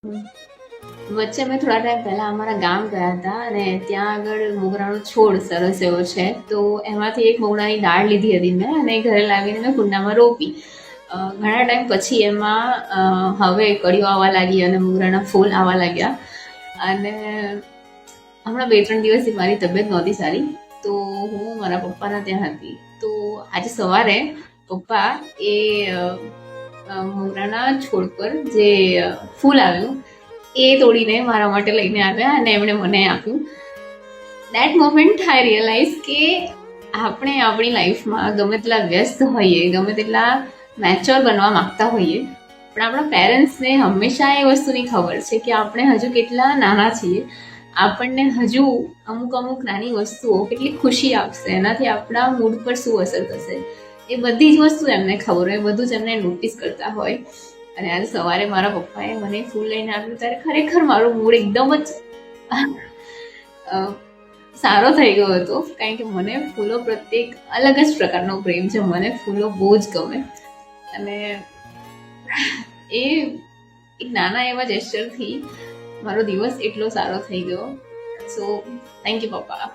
વચ્ચે અમે થોડા ટાઈમ પહેલા અમારા ગામ ગયા હતા અને ત્યાં આગળ મોગરાનો છોડ સરસ એવો છે, તો એમાંથી એક મોગરાની દાળ લીધી હતી મેં અને ઘરે લાવીને મેં કુંડામાં રોપી. ઘણા ટાઈમ પછી એમાં હવે કળીઓ આવવા લાગી અને મોગરાના ફૂલ આવવા લાગ્યા. અને હમણાં 2-3 દિવસથી મારી તબિયત નહોતી સારી, તો હું મારા પપ્પાના ત્યાં હતી. તો આજે સવારે પપ્પા એ મોગરાના છોડ પર જે ફૂલ આવ્યું એ તોડીને મારા માટે લઈને આવ્યા અને એમણે મને આપ્યું. દેટ મોમેન્ટ આઈ રિયલાઇઝ કે આપણે આપણી લાઈફમાં ગમે તેટલા વ્યસ્ત હોઈએ, ગમે તેટલા મેચ્યોર બનવા માંગતા હોઈએ, પણ આપણા પેરેન્ટ્સને હંમેશા એ વસ્તુની ખબર છે કે આપણે હજુ કેટલા નાના છીએ, આપણને હજુ અમુક અમુક નાની વસ્તુઓ કેટલી ખુશી આપશે, એનાથી આપણા મૂડ પર શું અસર થશે, એ બધી જ વસ્તુ એમને ખબર હોય, બધું જ એમને નોટિસ કરતા હોય. અને આજે સવારે મારા પપ્પાએ મને ફૂલ લઈને આપ્યું ત્યારે ખરેખર મારો મૂડ એકદમ જ સારો થઈ ગયો હતો, કારણ કે મને ફૂલો પ્રત્યે એક અલગ જ પ્રકારનો પ્રેમ છે. મને ફૂલો બહુ જ ગમે અને એ એક નાના એવા જેસ્ચરથી મારો દિવસ એટલો સારો થઈ ગયો. સો થેન્ક યુ પપ્પા.